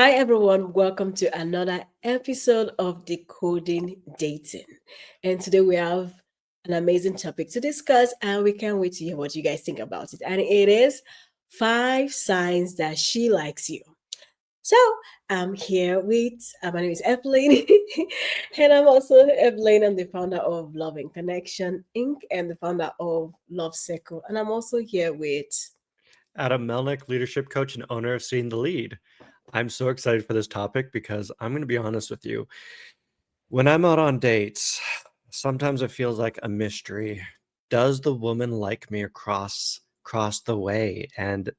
Hi, everyone. Welcome to another episode of Decoding Dating. And today we have an amazing topic to discuss, and we can't wait to hear what you guys think about it. And it is five signs that she likes you. So I'm here with, my name is Evelyn, and I'm also Evelyn. I'm the founder of Love and Connection Inc. and the founder of Love Circle. And I'm also here with, Adam Melnyk, leadership coach and owner of Seeing the Lead. I'm so excited for this topic because I'm going to be honest with you. When I'm out on dates, sometimes it feels like a mystery. Does the woman like me across the way? And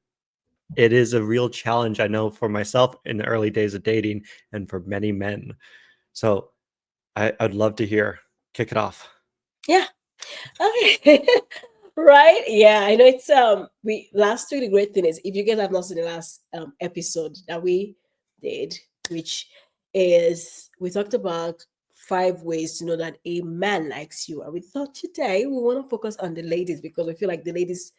it is a real challenge, I know, for myself in the early days of dating and for many men. So I'd love to hear. Kick it off. yeah. Okay. Right? Yeah, I know it's we last week the great thing is if you guys have not seen the last episode that we did, which is we talked about five ways to know that a man likes you. And we thought today we want to focus on the ladies because we feel like the ladies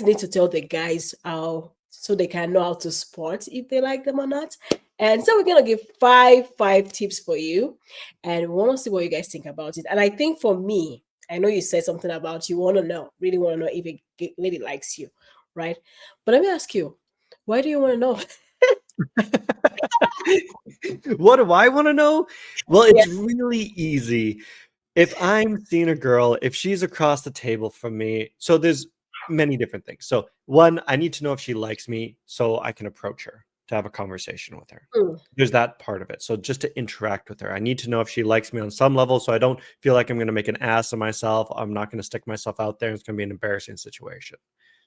need to tell the guys how so they can know how to spot if they like them or not. And so we're gonna give five tips for you, and we want to see what you guys think about it. And I think for me, I know you said something about you want to know, really want to know if a lady likes you, right? But let me ask you, why do you want to know? What do I want to know? Well, Yeah. it's really easy. If I'm seeing a girl, if she's across the table from me, so there's many different things. So one, I need to know if she likes me so I can approach her to have a conversation with her. Mm, There's that part of it. So just to interact with her, I need to know if she likes me on some level so I don't feel like I'm going to make an ass of myself. I'm not going to stick myself out there. It's going to be an embarrassing situation.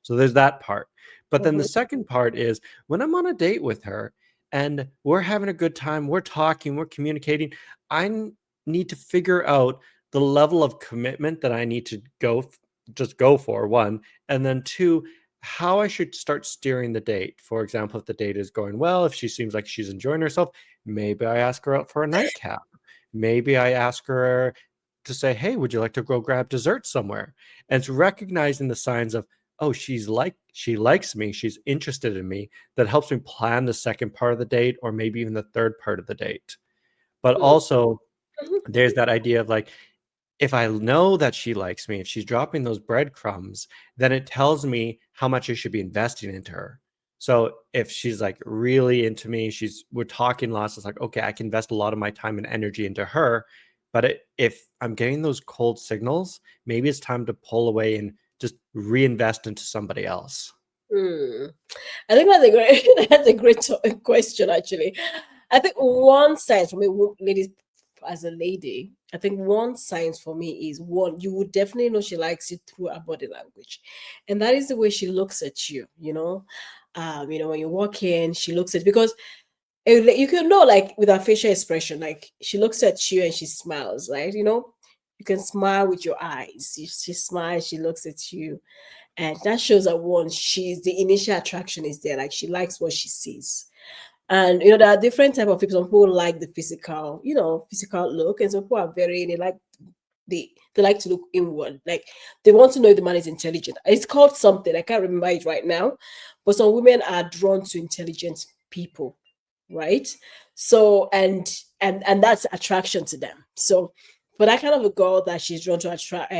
So there's that part. But then the mhm, second part is when I'm on a date with her and we're having a good time, we're talking, we're communicating, need to figure out the level of commitment that I need to just go for, one, and then two, how I should start steering the date. For example, if the date is going well, if she seems like she's enjoying herself, maybe I ask her out for a nightcap. Maybe I ask her to say, "Hey, would you like to go grab dessert somewhere?" And it's recognizing the signs of, oh, she likes me, she's interested in me, that helps me plan the second part of the date or maybe even the third part of the date. But mm, also mhm, there's that idea of like, if I know that she likes me, if she's dropping those breadcrumbs, then it tells me how much I should be investing into her. So if she's like really into me, we're talking lots, it's like, okay, I can invest a lot of my time and energy into her. But if I'm getting those cold signals, maybe it's time to pull away and just reinvest into somebody else. mm. I think that's a great that's a great question actually. I think one sign for me, ladies, as a lady, I think one sign for me is one you would definitely know she likes you through her body language, and that is the way she looks at you. When you walk in, she looks at because you can know like with her facial expression, like she looks at you and she smiles, right? You can smile with your eyes. She smiles, she looks at you, and that shows that one, she's the initial attraction is there, like she likes what she sees. And there are different type of people. Some people like the physical look, and some people are very they like to look inward, like they want to know if the man is intelligent. It's called something, I can't remember it right now, but some women are drawn to intelligent people, right? So and that's attraction to them. So for that kind of a girl that she's drawn to attract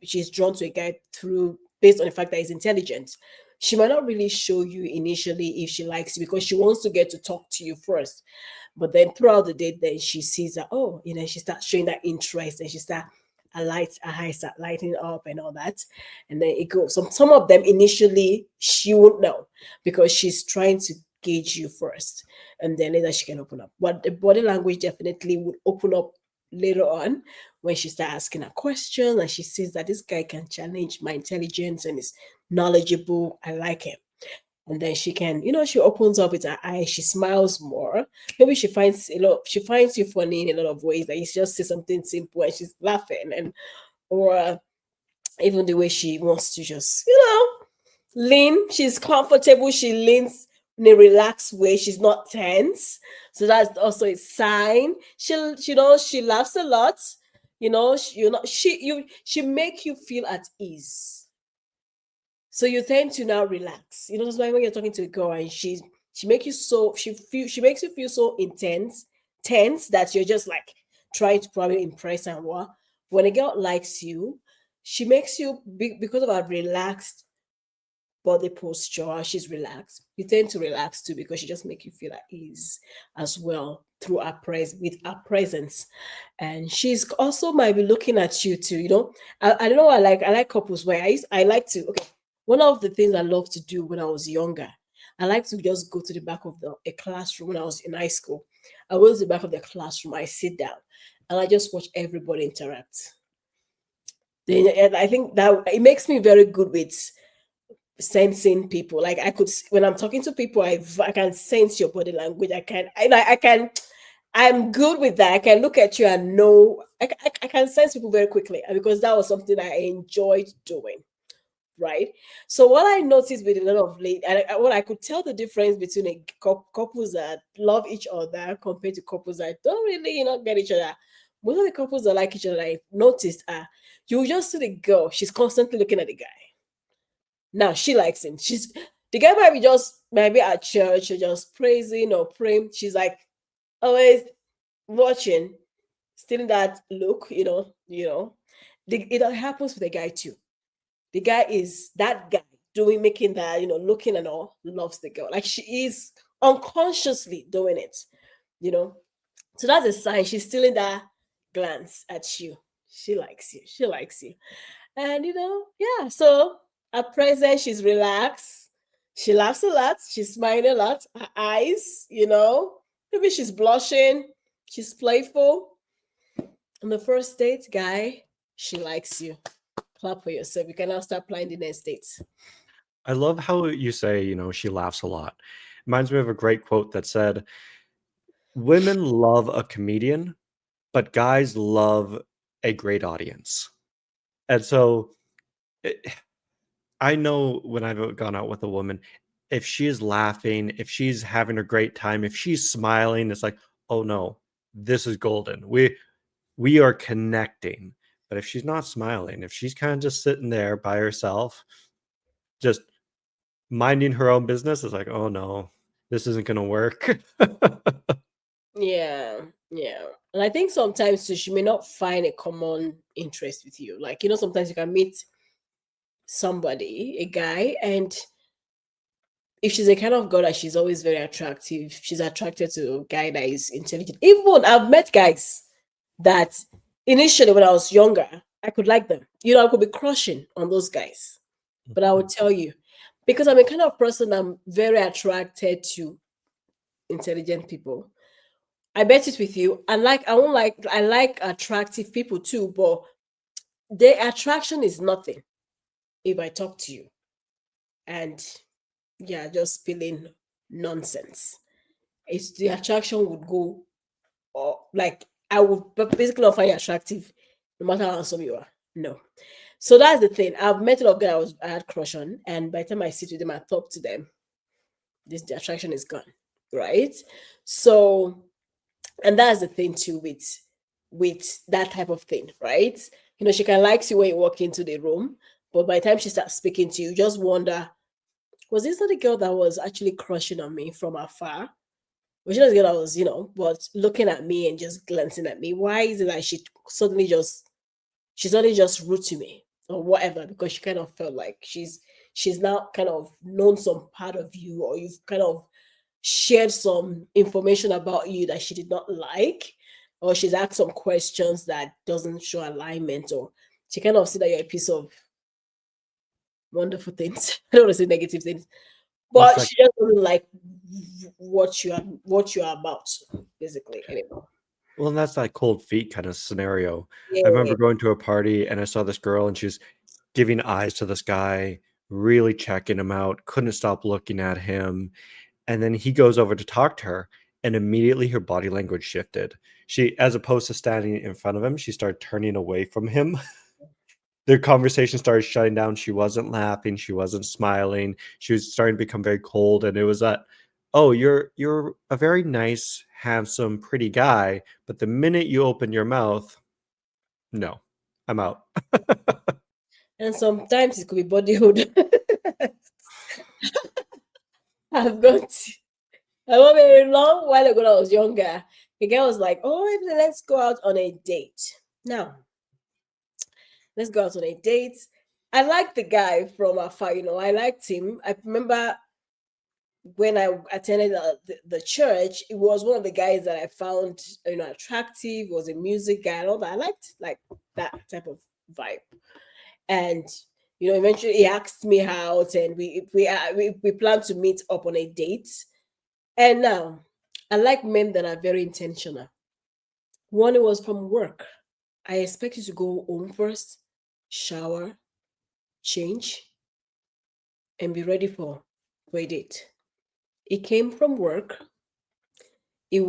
she's drawn to a guy through based on the fact that he's intelligent, she might not really show you initially if she likes you because she wants to get to talk to you first. But then throughout the day, then she sees that, oh, she starts showing that interest and she start her eyes start lighting up and all that. And then it goes. Some of them initially she won't know because she's trying to gauge you first. And then later she can open up. But the body language definitely would open up later on when she starts asking her questions and she sees that this guy can challenge my intelligence and is knowledgeable. I like him. And then she can, she opens up with her eyes, she smiles more. Maybe she finds you funny in a lot of ways. Like you just say something simple and she's laughing, and or even the way she wants to just, lean. She's comfortable. She leans in a relaxed way. She's not tense. So that's also a sign. She laughs a lot. She make you feel at ease. So you tend to now relax. That's why when you're talking to a girl and she makes you feel so tense that you're just like trying to probably impress and what. When a girl likes you, she makes you because of her relaxed body posture and she's relaxed. You tend to relax too because she just make you feel at ease as well through her with her presence. And she's also might be looking at you too. I don't know what I like couples where I like to okay. One of the things I love to do when I was younger, I like to just go to the back of a classroom when I was in high school. I go to the back of the classroom, I sit down, and I just watch everybody interact. And I think that it makes me very good with sensing people. Like when I'm talking to people, I can sense your body language. I can I'm good with that. I can look at you and know I can sense people very quickly because that was something I enjoyed doing. Right. So what I noticed with a lot of late, what I could tell the difference between couples that love each other compared to couples that don't really, get each other. Most of the couples that like each other, I noticed, you just see the girl, she's constantly looking at the guy. Now she likes him. The guy might be at church or just praising or praying. She's like always watching, still in that look, it happens with the guy too. The guy is that guy doing making that, looking and all, loves the girl. Like she is unconsciously doing it, you know. So that's a sign she's still in that glance at you. She likes you. She likes you. And yeah, so at present she's relaxed. She laughs a lot. She's smiling a lot. Her eyes, maybe she's blushing. She's playful. On the first date, guy, she likes you. Clap for yourself. You can now start planning the next dates. I love how you say, she laughs a lot. Reminds me of a great quote that said, women love a comedian, but guys love a great audience. And so it, I know when I've gone out with a woman, if she is laughing, if she's having a great time, if she's smiling, it's like, oh no, this is golden. We are connecting. But if she's not smiling, if she's kind of just sitting there by herself, just minding her own business, it's like, oh no, this isn't gonna work. Yeah, yeah. And I think sometimes too, she may not find a common interest with you. Like, sometimes you can meet somebody, a guy, and if she's a kind of girl that she's always very attractive, she's attracted to a guy that is intelligent. Even I've met guys that initially when I was younger, I could like them. I could be crushing on those guys. But I would tell you, because I'm a kind of person, I'm very attracted to intelligent people. I bet it with you. I like attractive people too, but the attraction is nothing if I talk to you and yeah, just spilling nonsense. It's the attraction would go or like I would basically not find you attractive no matter how handsome you are. No. So that's the thing. I've met a lot of guys I had crush on, and by the time I sit with them, I talk to them, the attraction is gone. Right? So and that's the thing too with that type of thing, right? She can like you when you walk into the room, but by the time she starts speaking to you, you just wonder, was this not the girl that was actually crushing on me from afar? Was she not the girl that was, but looking at me and just glancing at me? Why is it that she's suddenly just rude to me or whatever? Because she kind of felt like she's now kind of known some part of you, or you've kind of shared some information about you that she did not like, or she's asked some questions that doesn't show alignment, or she kind of see that you're a piece of wonderful things. I don't want to say negative things, Well, it's but like, she just doesn't like what you are about, basically, anymore. well, and that's that cold feet kind of scenario. I Yeah. remember going to a party and I saw this girl and she's giving eyes to this guy, really checking him out, couldn't stop looking at him. And then he goes over to talk to her, and immediately her body language shifted. She, as opposed to standing in front of him, she started turning away from him. Their conversation started shutting down. She wasn't laughing. She wasn't smiling. She was starting to become very cold. And it was that, oh, you're a very nice, handsome, pretty guy, but the minute you open your mouth, no, I'm out. And sometimes it could be bodyhood. I've got. I remember a long while ago when I was younger, the guy was like, "Oh, Evelyn, let's go out on a date." Now, let's go out on a date. I liked the guy from afar, I liked him. I remember when I attended the church, it was one of the guys that I found, attractive. He was a music guy and all that. I liked like that type of vibe. And eventually he asked me out, and we planned to meet up on a date. And now, I like men that are very intentional. One, it was from work. I expect you to go home first, shower, change, and be ready for a date. He came from work. It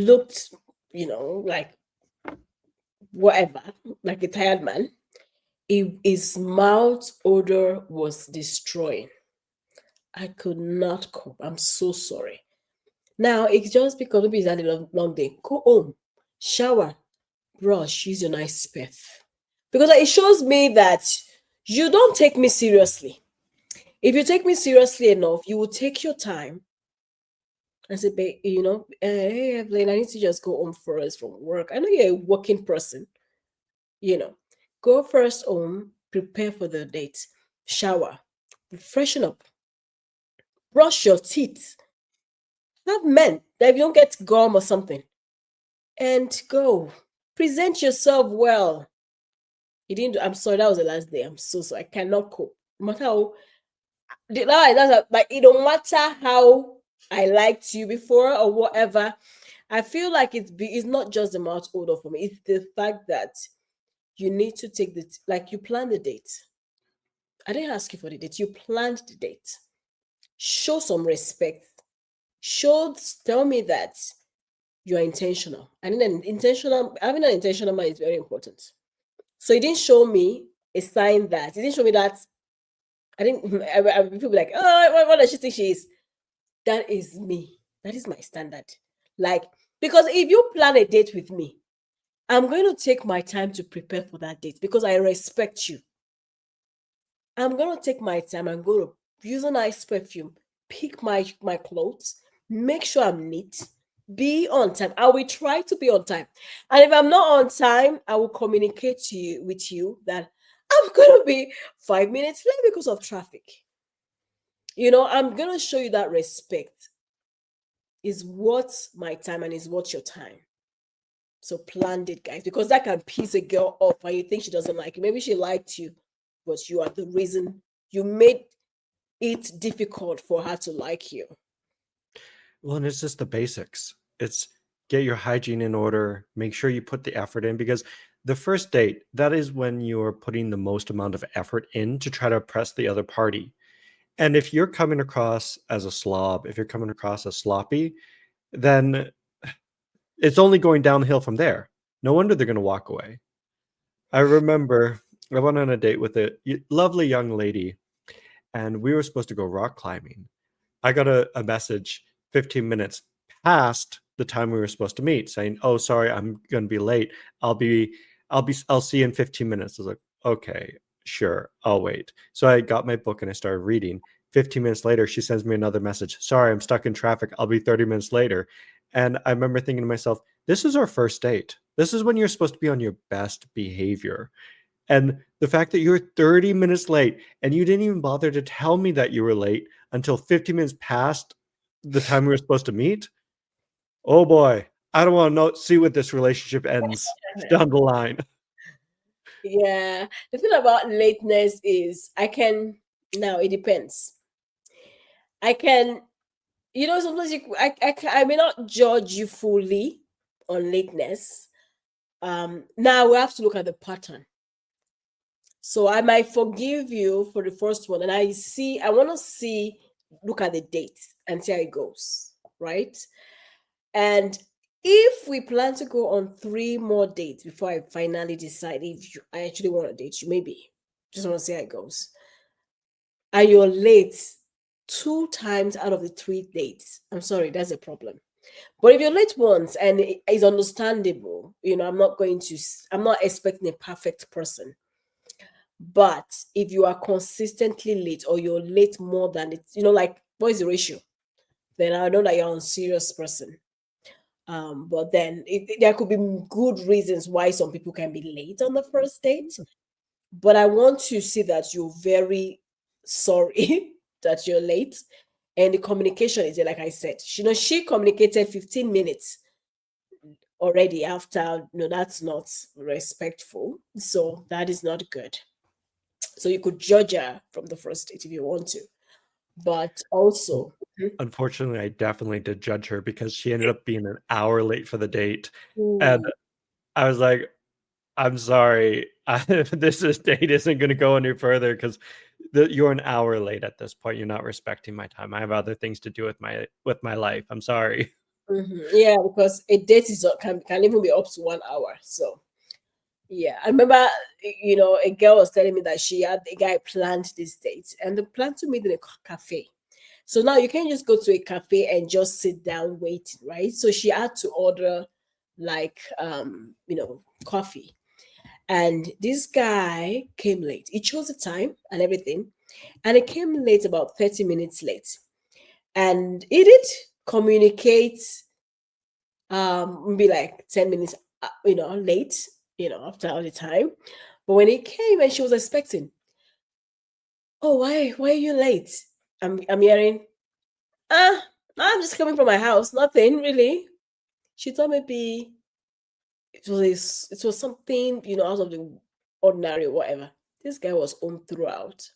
looked, like whatever, like a tired man. His mouth odor was destroying. I could not cope. I'm so sorry. Now it's just because maybe it's had a long day. Go home, shower, brush, use your nice perf. Because it shows me that you don't take me seriously. If you take me seriously enough, you will take your time and say, babe, hey Evelyn, I need to just go home first from work. I know you're a working person, you know. Go first home, prepare for the date, shower, freshen up, brush your teeth, have men that if you don't get gum or something, and go. Present yourself well. You didn't. I'm sorry. That was the last day. I'm so sorry. I cannot cope. No matter how. Like it don't matter how I liked you before or whatever. I feel like it's not just the mouth odor for me. It's the fact that you need to take like you plan the date. I didn't ask you for the date. You planned the date. Show some respect. Tell me that you are intentional. And then having an intentional mind is very important. So it didn't show me a sign that it didn't show me that I didn't. People be like, oh, what does she think she is? That is me. That is my standard. Like, because if you plan a date with me, I'm going to take my time to prepare for that date because I respect you. I'm going to take my time. I'm going to use a nice perfume, pick my clothes, make sure I'm neat, be on time. I will try to be on time. And if I'm not on time, I will communicate with you that I'm going to be 5 minutes late because of traffic. I'm going to show you that respect is what my time and is what your time. So plan it, guys, because that can piss a girl off and you think she doesn't like you. Maybe she liked you, but you are the reason you made it difficult for her to like you. Well, and it's just the basics. It's get your hygiene in order, make sure you put the effort in, because the first date, that is when you're putting the most amount of effort in to try to impress the other party. And if you're coming across as a slob, if you're coming across as sloppy, then it's only going downhill from there. No wonder they're going to walk away. I remember I went on a date with a lovely young lady, and we were supposed to go rock climbing. I got a message 15 minutes past the time we were supposed to meet saying, "Oh, sorry, I'm going to be late. I'll see you in 15 minutes." I was like, "Okay, sure, I'll wait." So I got my book and I started reading. 15 minutes later, she sends me another message. "Sorry, I'm stuck in traffic. I'll be 30 minutes later." And I remember thinking to myself, this is our first date. This is when you're supposed to be on your best behavior. And the fact that you were 30 minutes late and you didn't even bother to tell me that you were late until 50 minutes past the time we were supposed to meet. Oh boy, I don't want to see what this relationship ends down the line. Yeah. The thing about lateness is now it depends. I can, sometimes I may not judge you fully on lateness. Now we have to look at the pattern. So I might forgive you for the first one, and I want to look at the date and see how it goes, right? And if we plan to go on 3 more dates before I finally decide if I actually want to date you, maybe just want to see how it goes, and you're late 2 times out of the 3 dates, I'm sorry, that's a problem. But if you're late once and it's understandable, I'm not expecting a perfect person. But if you are consistently late or you're late more than it, like what is the ratio? then I know that you're a serious person. But then there could be good reasons why some people can be late on the first date. But I want to see that you're very sorry that you're late. And the communication is there, like I said. She communicated 15 minutes already after. No, that's not respectful. So that is not good. So you could judge her from the first date if you want to. But Well, also, Mhm. unfortunately, I definitely did judge her because she ended up being an hour late for the date, and Ooh, I was like, "I'm sorry, this date isn't gonna go any further because you're an hour late at this point. You're not respecting my time. I have other things to do with my life. I'm sorry." yeah, because a date can even be up to 1 hour. So yeah, I remember, a girl was telling me that she had a guy planned this date and they planned to meet in a cafe. So now you can't just go to a cafe and just sit down waiting, right? So she had to order like coffee. And this guy came late. He chose the time and everything, and he came late about 30 minutes late. And he did communicate maybe like 10 minutes late, after all the time. But when he came and she was expecting, oh, why are you late? I'm hearing, ah, I'm just coming from my house, nothing really. She thought maybe it was something, out of the ordinary or whatever. This guy was home throughout.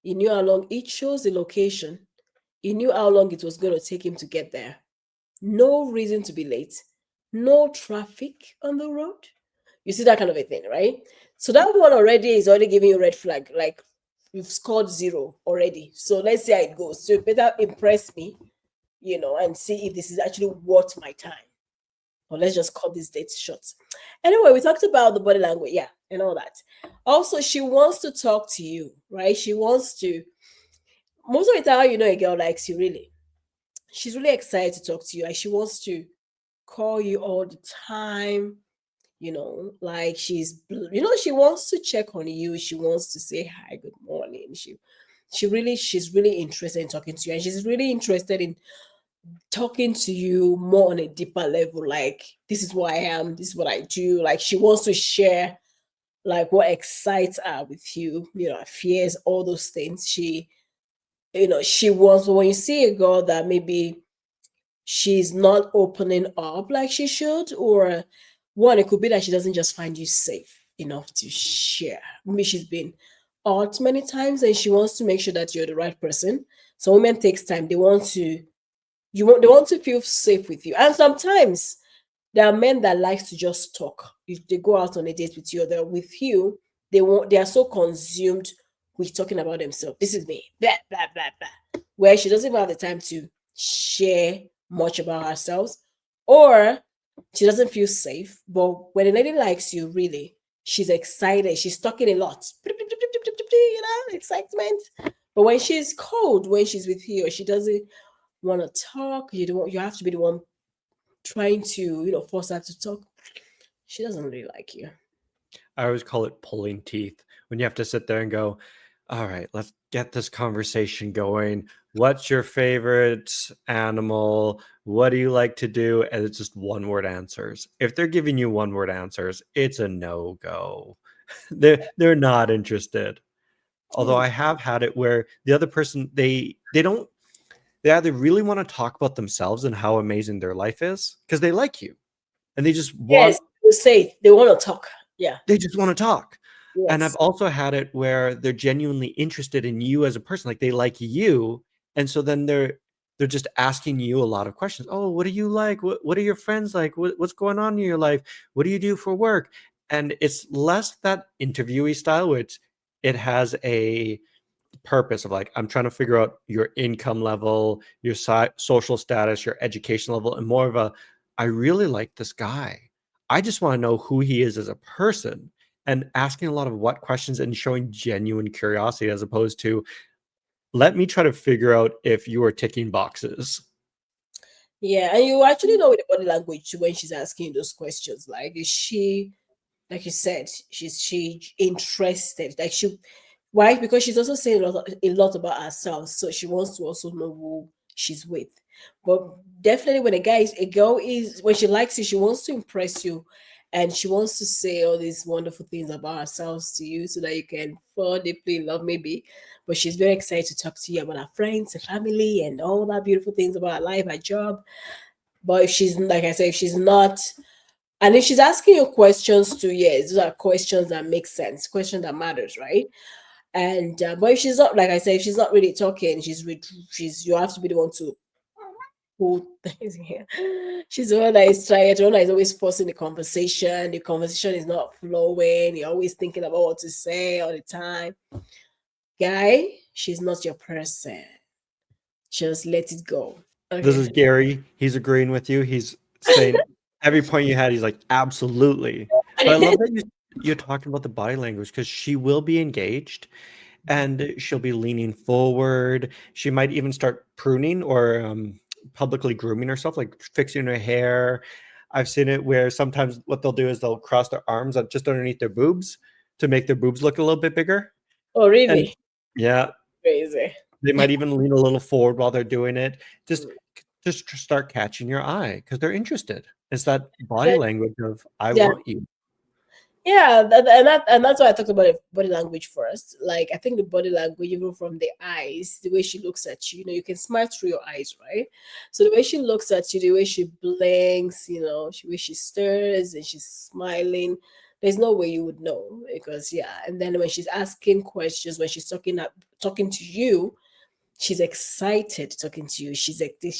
He knew how long, he chose the location. He knew how long it was going to take him to get there. No reason to be late. No traffic on the road. You see that kind of a thing, right? So that one already is already giving you a red flag. Like you've scored zero already. So let's see how it goes. So you better impress me, and see if this is actually worth my time. Or let's just cut this date short. Anyway, we talked about the body language, yeah, and all that. Also, she wants to talk to you, right? She wants to, most of the time, a girl likes you really. She's really excited to talk to you. Like she wants to call you all the time, like she wants to check on you. She wants to say hi, good morning. She's really interested in talking to you, and she's really interested in talking to you more on a deeper level. Like, this is who I am, this is what I do. Like, she wants to share like what excites her with you, her fears, all those things. She wants, when you see a girl that maybe she's not opening up like she should, or one, it could be that she doesn't just find you safe enough to share. Maybe she's been hurt many times and she wants to make sure that you're the right person. So women takes time. They want to feel safe with you. And sometimes there are men that likes to just talk. If they go out on a date with you or they're with you, they are so consumed with talking about themselves. This is me. Blah blah blah blah. Where she doesn't even have the time to share much about herself. Or she doesn't feel safe. But when a lady likes you, really, she's excited. She's talking a lot. Excitement. But when she's cold, when she's with you, or she doesn't want to talk, you have to be the one trying to, force her to talk. She doesn't really like you. I always call it pulling teeth when you have to sit there and go, all right, let's get this conversation going. What's your favorite animal? What do you like to do? And it's just one word answers. If they're giving you one word answers, it's a no go. They're not interested. Although Mm. I have had it where the other person they don't they either really want to talk about themselves and how amazing their life is because they like you and Yes, they say they want to talk. Yeah. they just want to talk. And I've Yes. also had it where they're genuinely interested in you as a person, like they like you, and so then they're just asking you a lot of questions. Oh, what do you like? What are your friends like? What's going on in your life? What do you do for work? And it's less that interviewee style, which it has a purpose of like I'm trying to figure out your income level, your social status, your education level, and more of a I really like this guy. I just want to know who he is as a person and asking a lot of what questions and showing genuine curiosity as opposed to let me try to figure out if you are ticking boxes. Yeah, and you actually know with the body language when she's asking those questions. Like, is she, like you said, she interested? Why? Because she's also saying a lot about herself. So she wants to also know who she's with. But definitely when a girl is, when she likes you, she wants to impress you, and she wants to say all these wonderful things about herself to you so that you can fall deeply in love maybe. But she's very excited to talk to you about her friends and family and all that beautiful things about her life, her job. But if she's, like I said, if she's not, and if she's asking you questions too, yes, those are questions that make sense, questions that matters, right? And but if she's not, like I said, if she's not really talking, she's, you have to be the one to hold things here. She's the one that is trying, the one that is always forcing the conversation. The conversation is not flowing. You're always thinking about what to say all the time. Guy, she's not your person. Just let it go. This Okay. is Gary. He's agreeing with you. He's saying every point you had, he's like, absolutely. But I love that you're talking about the body language because she will be engaged and she'll be leaning forward. She might even start pruning or publicly grooming herself, like fixing her hair. I've seen it where sometimes what they'll do is they'll cross their arms just underneath their boobs to make their boobs look a little bit bigger. Oh, And really? yeah, Crazy. they might even lean a little forward while they're doing it. Just start catching your eye because they're interested. It's that body language of I Yeah, want you. yeah, and that's why I talked about the body language first. Like I think the body language, even from the eyes, the way she looks at you, you can smile through your eyes, right? So the way she looks at you, the way she blinks, the way she stirs and she's smiling, there's no way you would know because yeah. And then when she's asking questions, when she's talking to you, she's excited talking to you. She's like this.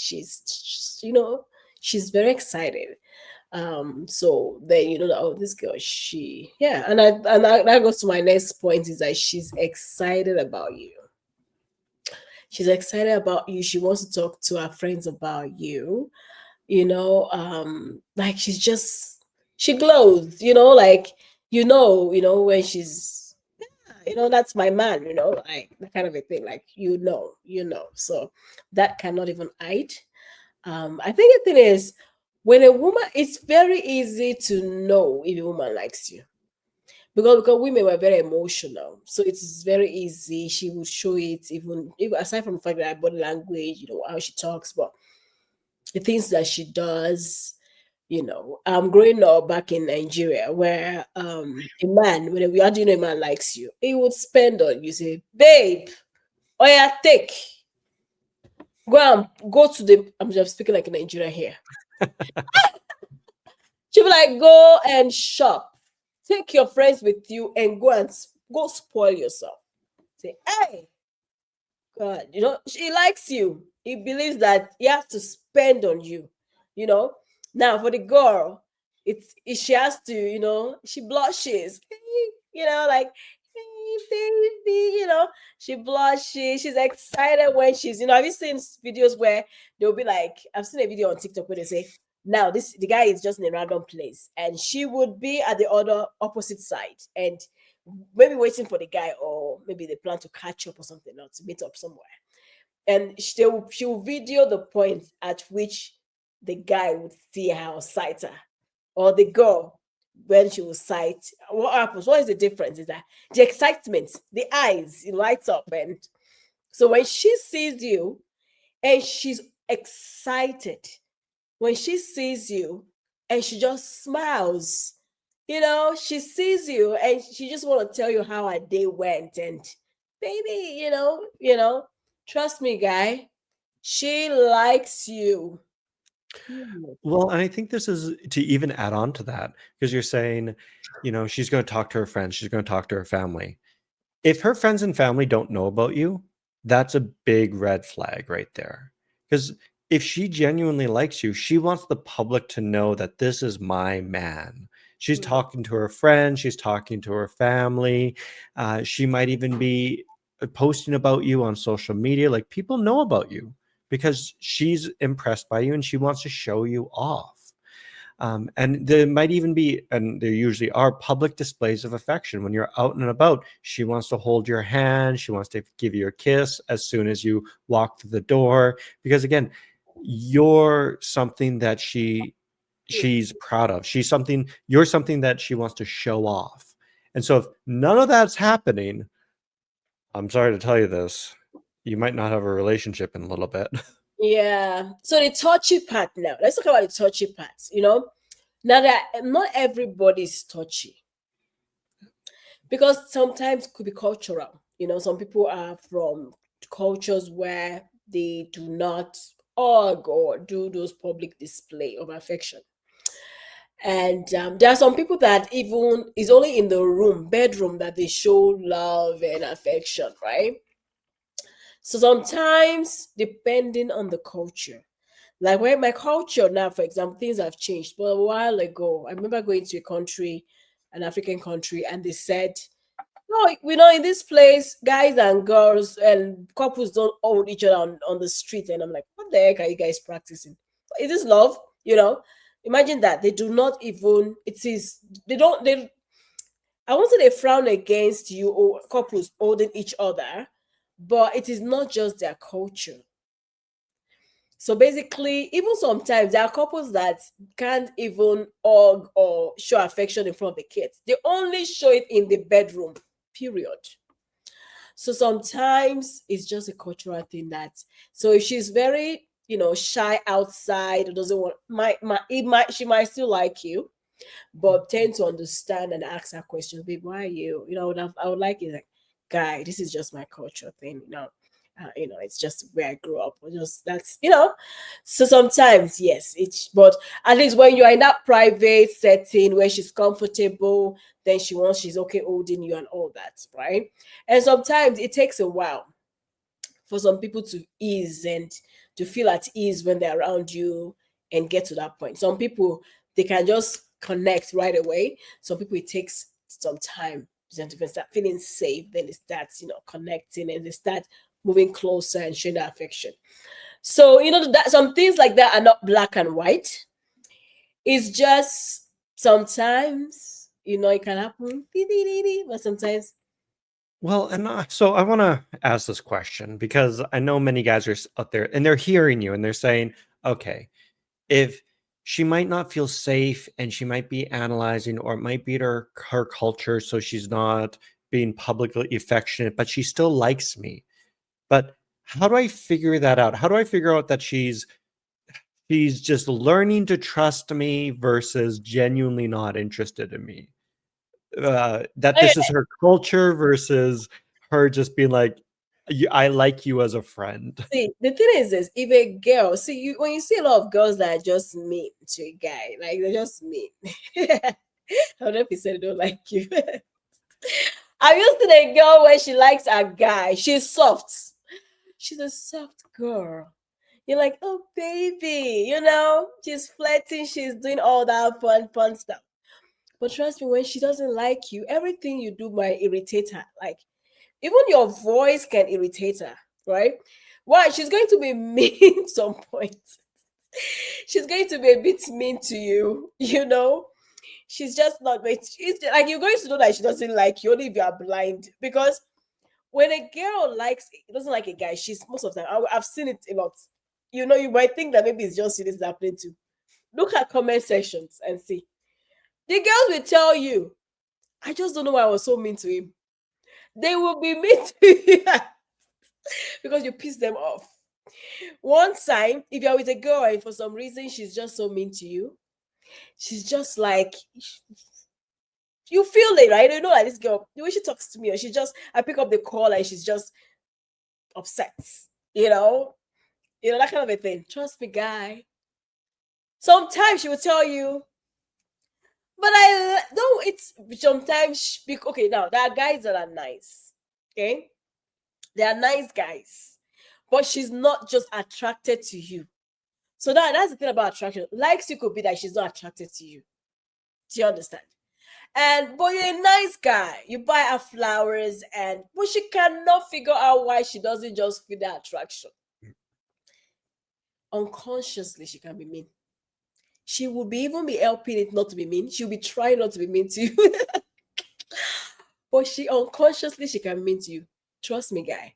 She's very excited. So then you know that, oh, this girl, that goes to my next point, is that she's excited about you. She's excited about you. She wants to talk to her friends about you. Like she glows, like when that's my man, like that kind of a thing. Like So that cannot even hide. I think the thing is, when a woman, it's very easy to know if a woman likes you because women were very emotional, so it's very easy. She would show it, even aside from the fact that her body language, how she talks, but the things that she does. Growing up back in Nigeria, where a man, when we are doing, a man likes you, he would spend on you, say, babe, oh yeah, take. Go to the. I'm just speaking like in Nigeria here. She'll be like, go and shop. Take your friends with you and go spoil yourself. Say, hey, God, she likes you. He believes that he has to spend on you. You know. Now for the girl, she has to, she blushes. Like, hey, baby, she blushes. She's excited when have you seen videos where they'll be like, I've seen a video on TikTok where they say, now the guy is just in a random place and she would be at the other opposite side and maybe waiting for the guy, or maybe they plan to catch up or something, or to meet up somewhere. And she will video the point at which the guy would see her or sight her, or the girl when she will sight. What happens? What is the difference? Is that the excitement, the eyes, it lights up, and so when she sees you and she's excited, when she sees you and she just smiles, she sees you and she just want to tell you how her day went, and baby, trust me, guy, she likes you. Period. Well, and I think this is to even add on to that because you're saying, she's going to talk to her friends, she's going to talk to her family. If her friends and family don't know about you, that's a big red flag right there. Because if she genuinely likes you, she wants the public to know that this is my man. She's talking to her friends, she's talking to her family. She might even be posting about you on social media. Like people know about you because she's impressed by you and she wants to show you off. And there might even be, and there usually are, public displays of affection when you're out and about. She wants to hold your hand. She wants to give you a kiss as soon as you walk through the door. Because again, you're something that she's proud of. You're something that she wants to show off. And so if none of that's happening, I'm sorry to tell you this, you might not have a relationship in a little bit. Yeah. So the touchy part now. Let's talk about the touchy parts. Now that not everybody's touchy because sometimes it could be cultural. Some people are from cultures where they do not hug or do those public display of affection. And there are some people that even is only in the bedroom, that they show love and affection, right? So sometimes, depending on the culture, like where my culture now, for example, things have changed. But a while ago, I remember going to a country, an African country, and they said, "No, we know in this place, guys and girls and couples don't hold each other on the street." And I'm like, "What the heck are you guys practicing? Is this love?" You know, Imagine that they do not even. It is they don't they. I won't say they frown against you or couples holding each other, but it is not just their culture. So basically, even sometimes there are couples that can't even hug or show affection in front of the kids. They only show it in the bedroom, period. So sometimes it's just a cultural thing that, so if she's very, shy outside or doesn't want, she might still like you, but tend to understand and ask her questions. Babe, why are you? I would like it like, guy, this is just my culture thing. It's just where I grew up. Or just that's. So sometimes, yes, but at least when you are in that private setting where she's comfortable, then she's okay holding you and all that, right? And sometimes it takes a while for some people to ease and to feel at ease when they're around you and get to that point. Some people, they can just connect right away. Some people, it takes some time for them to start feeling safe. Then it starts, connecting, and they start moving closer and showing that affection. So, that some things like that are not black and white. It's just sometimes, it can happen, but sometimes, Well, and so I want to ask this question because I know many guys are out there and they're hearing you and they're saying, okay, if she might not feel safe and she might be analyzing, or it might be her culture, so she's not being publicly affectionate, but she still likes me. But how do I figure that out? How do I figure out that she's just learning to trust me versus genuinely not interested in me? That okay, this is her culture versus her just being like, I like you as a friend. see, the thing is this: if a girl, see you when you see a lot of girls that are just mean to a guy, like they're just mean. 100% don't like you. I'm used to the girl when she likes a guy. She's soft. She's a soft girl. You're like, oh baby, she's flirting, she's doing all that fun stuff. But trust me, when she doesn't like you, everything you do might irritate her. Like even your voice can irritate her, right? Why? She's going to be mean some point. She's going to be a bit mean to you. She's just not going like you're going to know that she doesn't like you only if you are blind. Because when a girl doesn't like a guy, she's most of the time, I've seen it a lot. You might think that maybe it's just you this is happening to. Look at comment sections and see. The girls will tell you, I just don't know why I was so mean to him. They will be mean to you because you piss them off. One sign, if you're with a girl and for some reason she's just so mean to you, she's just like, you feel it, right? You know, like this girl, the way she talks to me, or I pick up the call and she's just upset, you know, that kind of a thing. Trust me, guy. Sometimes she will tell you, but I no, it's sometimes okay. Now there are guys that are nice, okay, they are nice guys, but she's not just attracted to you. So that's the thing about attraction. Likes you could be that she's not attracted to you. Do you understand? And but you're a nice guy. You buy her flowers, but she cannot figure out why she doesn't just feel that attraction. Unconsciously, she can be mean. She will be even be helping it not to be mean. She'll be trying not to be mean to you. But she unconsciously she can be mean to you. Trust me, guy.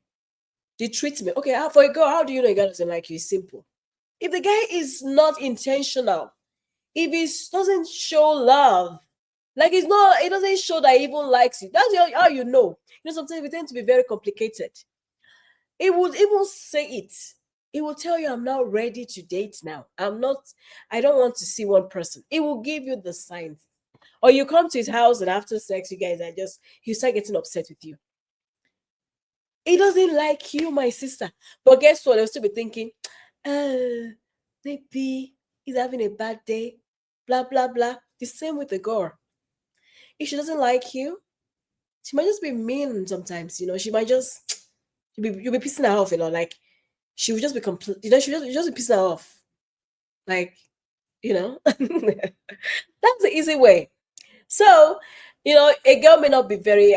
The treatment. Okay, for a girl, how do you know a guy doesn't like you? It's simple. If the guy is not intentional, if he doesn't show love, like it doesn't show that he even likes you. That's how you know. Sometimes we tend to be very complicated. It would even say it. It will tell you, I'm not ready to date now. I don't want to see one person. It will give you the signs. Or you come to his house and after sex, you guys are just, he start getting upset with you. He doesn't like you, my sister. But guess what? They'll still be thinking, uh, maybe he's having a bad day, blah, blah, blah. The same with the girl. If she doesn't like you, she might just be mean sometimes, She might just, you'll be pissing her off, Like, she would just be complete, you just be pissing her off. Like, that's the easy way. So, a girl may not be very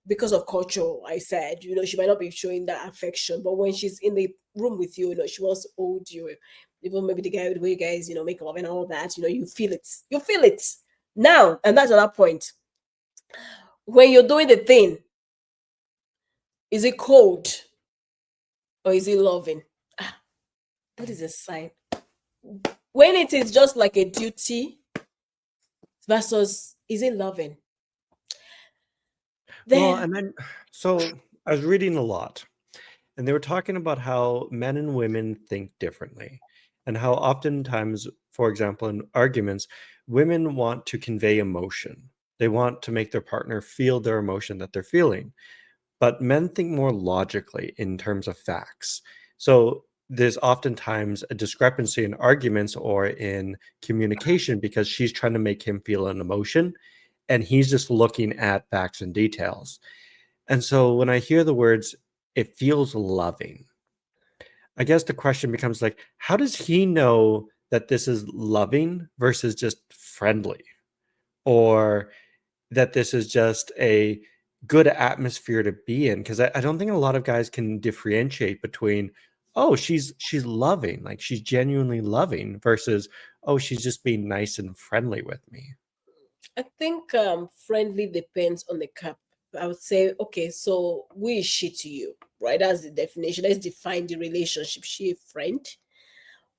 because of culture. I said, she might not be showing that affection, but when she's in the room with you, she wants to hold you. Even maybe the way you guys, make love and all that, you feel it. You feel it now, and that's another point. When you're doing the thing, is it cold or is it loving? Ah, that is a sign. When it is just like a duty versus is it loving? Well, Then and then so I was reading a lot, and they were talking about how men and women think differently, and how oftentimes, for example, in arguments, women want to convey emotion. They want to make their partner feel their emotion that they're feeling, but men think more logically in terms of facts. So there's oftentimes a discrepancy in arguments or in communication because she's trying to make him feel an emotion and he's just looking at facts and details. And so when I hear the words, it feels loving, I guess the question becomes like, how does he know that this is loving versus just friendly? Or that this is just a good atmosphere to be in? Because I don't think a lot of guys can differentiate between, oh, she's loving, like she's genuinely loving, versus, oh, she's just being nice and friendly with me. I think friendly depends on the cup. I would say, okay, so who is she to you? Right? That's the definition. Let's define the relationship. She a friend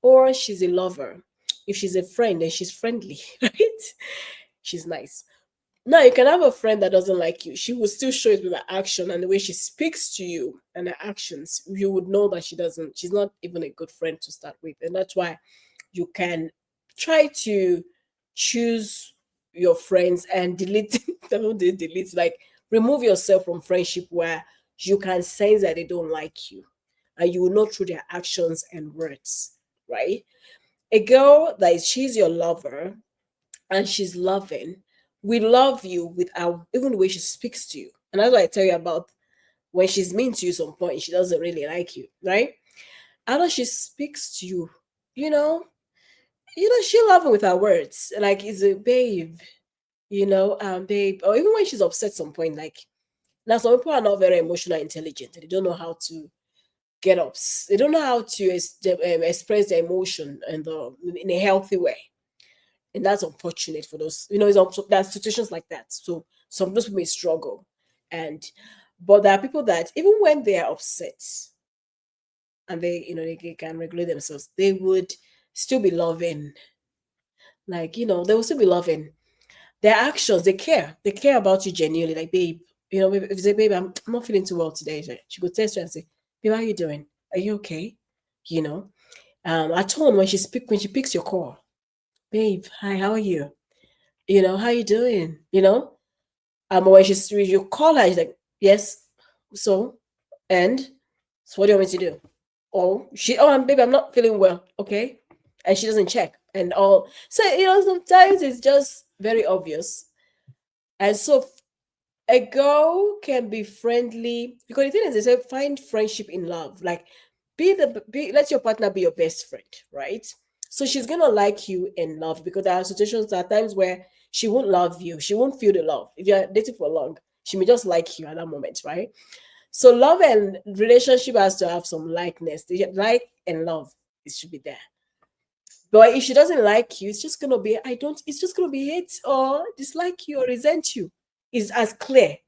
or she's a lover? If she's a friend, then she's friendly, right? She's nice. Now you can have a friend that doesn't like you. She will still show it with her action and the way she speaks to you and her actions. You would know that she's not even a good friend to start with. And that's why you can try to choose your friends and delete don't delete, like remove yourself from friendship where you can sense that they don't like you and you will know through their actions and words, right? A girl that is she's your lover and she's loving, we love you with our even the way she speaks to you. And that's what I tell you about when she's mean to you some point, she doesn't really like you, right? How she speaks to you, you know, she love it with her words. Like it's a babe, babe. Or even when she's upset some point, like now some people are not very emotional intelligent. They don't know how to get ups. They don't know how to express their emotion in a healthy way. And that's unfortunate for those, there's situations like that. So some of those people may struggle. And but there are people that even when they are upset and they can regulate themselves, they would still be loving. Like, they will still be loving their actions. They care about you genuinely. Like, babe, if you say, babe, I'm not feeling too well today, she could text you and say, babe, how are you doing? Are you okay? you know at home, when she picks your call, babe, hi, how are you? How you doing? When you call her, she's like, yes, so, and so what do you want me to do? Baby, I'm not feeling well, okay? And she doesn't check and all. So, sometimes it's just very obvious. And so a girl can be friendly because the thing is, they say find friendship in love. Like, let your partner be your best friend, right? So she's gonna like you and love because there are times where she won't love you, she won't feel the love. If you're dating for long, she may just like you at that moment, right? So love and relationship has to have some likeness. Like and love, it should be there. But if she doesn't like you, it's just gonna be hate or dislike you or resent you. It's as clear.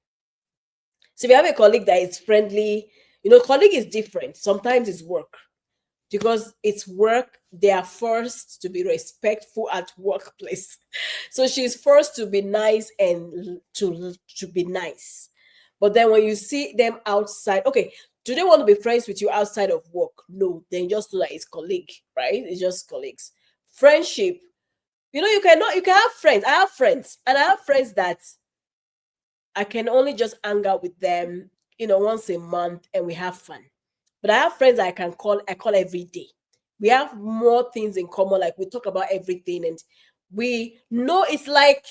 So if you have a colleague that is friendly, colleague is different. Sometimes it's work because it's work. They are forced to be respectful at workplace. So she's forced to be nice and to be nice. But then when you see them outside, okay, Do they want to be friends with you outside of work? No, then just do that. It's colleague, right? It's just colleagues. Friendship, you can have friends. I have friends, and I have friends that I can only just hang out with them, once a month, and we have fun. But I have friends I call every day. We have more things in common, like we talk about everything, and we know it's like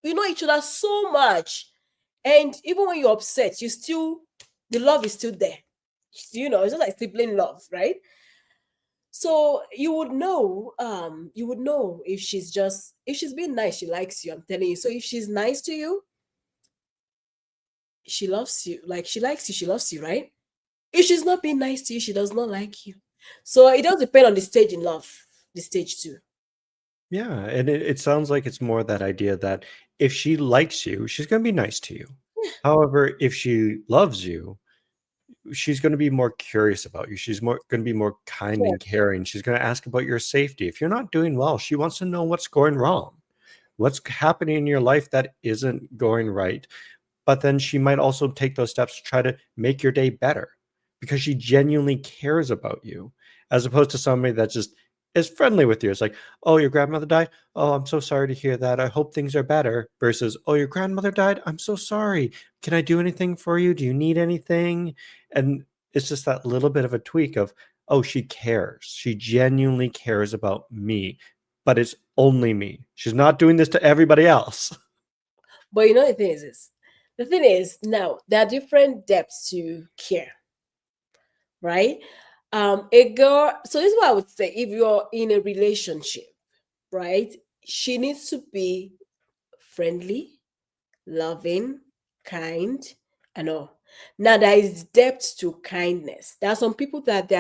we know each other so much. And even when you're upset, the love is still there. It's just like sibling love, right? So you would know if she's being nice, she likes you. I'm telling you. So if she's nice to you, she loves you. Like she likes you, she loves you, right? If she's not being nice to you, she does not like you. So it does depend on the stage in love, the stage too. Yeah, and it sounds like it's more that idea that if she likes you, she's going to be nice to you. However, if she loves you, she's going to be more curious about you. She's more going to be more kind Yeah. and caring. She's going to ask about your safety. If you're not doing well, she wants to know what's going wrong. What's happening in your life that isn't going right? But then she might also take those steps to try to make your day better because she genuinely cares about you, as opposed to somebody that just is friendly with you. It's like, oh, your grandmother died. Oh, I'm so sorry to hear that. I hope things are better. Versus, oh, your grandmother died. I'm so sorry. Can I do anything for you? Do you need anything? And it's just that little bit of a tweak of, oh, she cares. She genuinely cares about me, but it's only me. She's not doing this to everybody else. But the thing is now there are different depths to care, right? A girl. So this is what I would say: if you're in a relationship, right, she needs to be friendly, loving, kind, and all. Now there is depth to kindness. There are some people that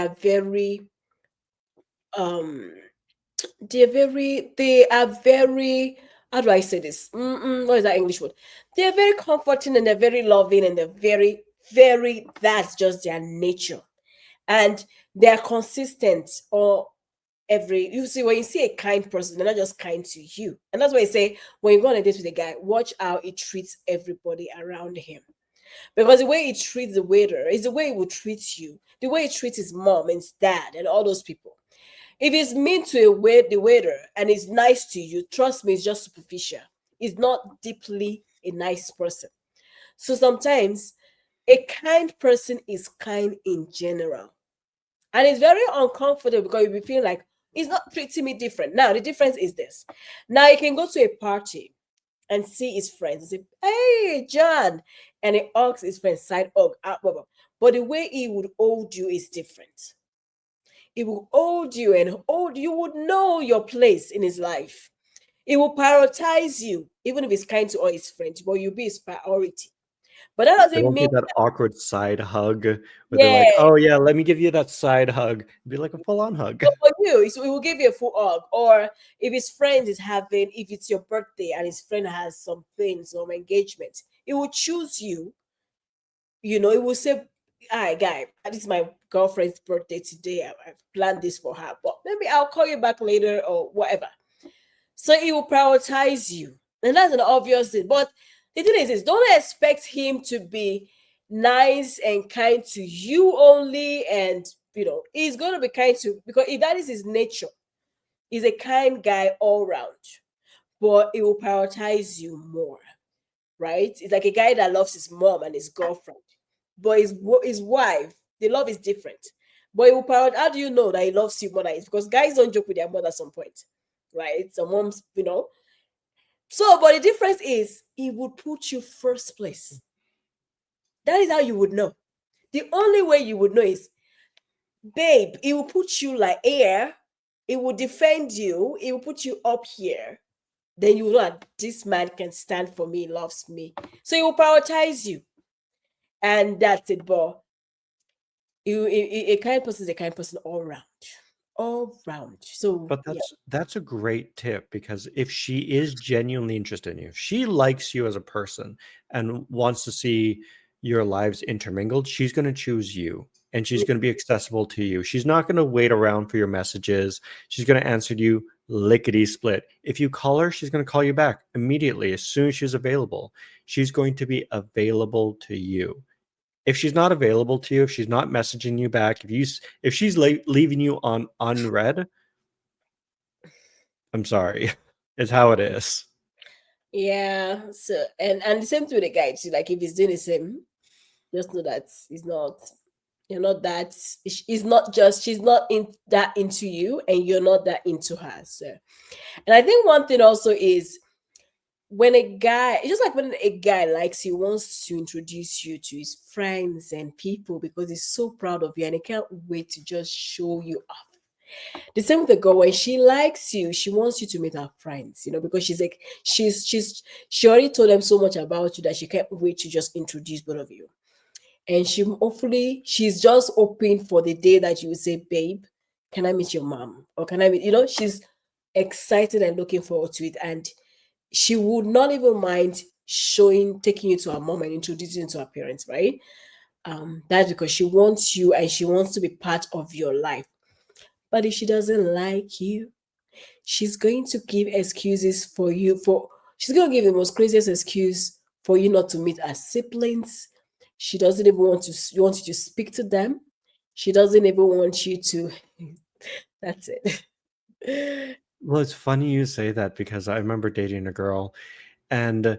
um they are very, how do I say this? What is that English word? They're very comforting and they're very loving and they're very, very, that's just their nature. And they're consistent or you see, when you see a kind person, they're not just kind to you. And that's why I say, when you go on a date with a guy, watch how he treats everybody around him. Because the way he treats the waiter is the way he will treat you, the way he treats his mom and his dad and all those people. If he's mean to the waiter and is nice to you, trust me, it's just superficial. He's not deeply a nice person. So sometimes a kind person is kind in general. And it's very uncomfortable because you'll be feeling like he's not treating me different. Now, the difference is this. Now, you can go to a party and see his friends and say, "Hey, John." And he hugs his friend, side hug, blah, blah. But the way he would hold you is different. He will hold you and hold you, would know your place in his life. He will prioritize you, even if he's kind to all his friends, but you'll be his priority. But that There doesn't won't be mean, that awkward side hug where they're yeah, like, "Oh yeah, let me give you that side hug." It'd be like a full-on hug. so for you, so he will give you a full hug. Or if his friend is having, if it's your birthday and his friend has some engagement, he will choose you. He will say, "Hi, guy, this is my girlfriend's birthday today. I've planned this for her, but maybe I'll call you back later or whatever." So he will prioritize you. And that's an obvious thing. But the thing is, don't expect him to be nice and kind to you only. And, he's going to be kind to, because if that is his nature, he's a kind guy all round. But he will prioritize you more, right? It's like a guy that loves his mom and his girlfriend. But his wife, the love is different. But he will prioritize, how do you know that he loves you more than his? Because guys don't joke with their mother at some point, right? Some moms, So, but the difference is he would put you first place. That is how you would know. The only way you would know is, babe, he will put you like here, he will defend you, he will put you up here. Then you know that this man can stand for me, loves me. So he will prioritize you. And that's it. But a kind person is a kind person all round. All round. So But yeah. that's a great tip because if she is genuinely interested in you, if she likes you as a person and wants to see your lives intermingled, she's going to choose you and she's going to be accessible to you. She's not going to wait around for your messages. She's going to answer you lickety split. If you call her, she's going to call you back immediately as soon as she's available. She's going to be available to you. If she's not available to you, if she's not messaging you back, if she's leaving you on unread, I'm sorry. It's how it is. Yeah. So and the same to the guy too. Like if he's doing the same, just know that he's not. You're not that. It's not just she's not in that into you, and you're not that into her. So, and I think one thing also is when a guy, it's just like when a guy likes you, wants to introduce you to his friends and people because he's so proud of you and he can't wait to just show you off. The same with the girl when she likes you, she wants you to meet her friends, because she's like she already told them so much about you that she can't wait to just introduce both of you. And she's just hoping for the day that you will say, babe, can I meet your mom? Or can I meet, she's excited and looking forward to it. And she would not even mind taking you to her mom and introducing you to her parents, right? That's because she wants you and she wants to be part of your life. But if she doesn't like you, she's going to give excuses for you for she's going to give the most craziest excuse for you not to meet her siblings. She doesn't even want you to speak to them. She doesn't even want you to that's it. Well, it's funny you say that because I remember dating a girl and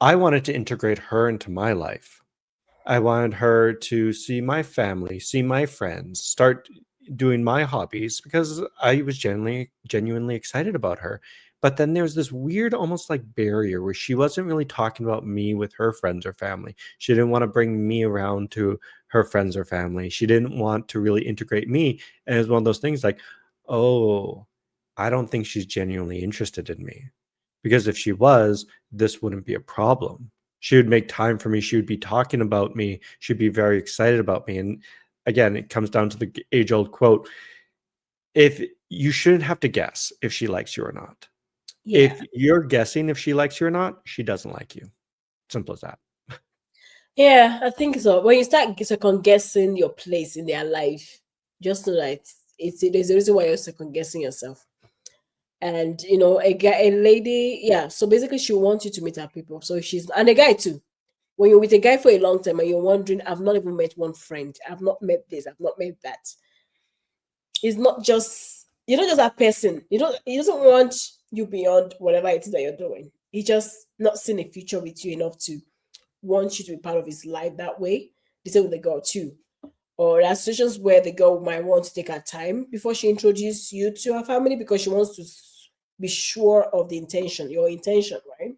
I wanted to integrate her into my life. I wanted her to see my family, see my friends, start doing my hobbies because I was genuinely excited about her. But then there was this weird, almost like barrier where she wasn't really talking about me with her friends or family. She didn't want to bring me around to her friends or family. She didn't want to really integrate me. And it was one of those things like, oh, I don't think she's genuinely interested in me. Because if she was, this wouldn't be a problem. She would make time for me. She would be talking about me. She'd be very excited about me. And again, it comes down to the age old quote, if you shouldn't have to guess if she likes you or not. Yeah. If you're guessing if she likes you or not, she doesn't like you. Simple as that. Yeah, I think so. When you start second guessing your place in their life, just know that there's a reason why you're second guessing yourself. And a lady, yeah. So basically, she wants you to meet her people. So she's and a guy too. When you're with a guy for a long time and you're wondering, I've not even met one friend. I've not met this. I've not met that. It's not just you're not just that person. He doesn't want you beyond whatever it is that you're doing. He's just not seeing a future with you enough to want you to be part of his life that way. The same with the girl too. Or there are situations where the girl might want to take her time before she introduces you to her family because she wants to be sure of your intention, right?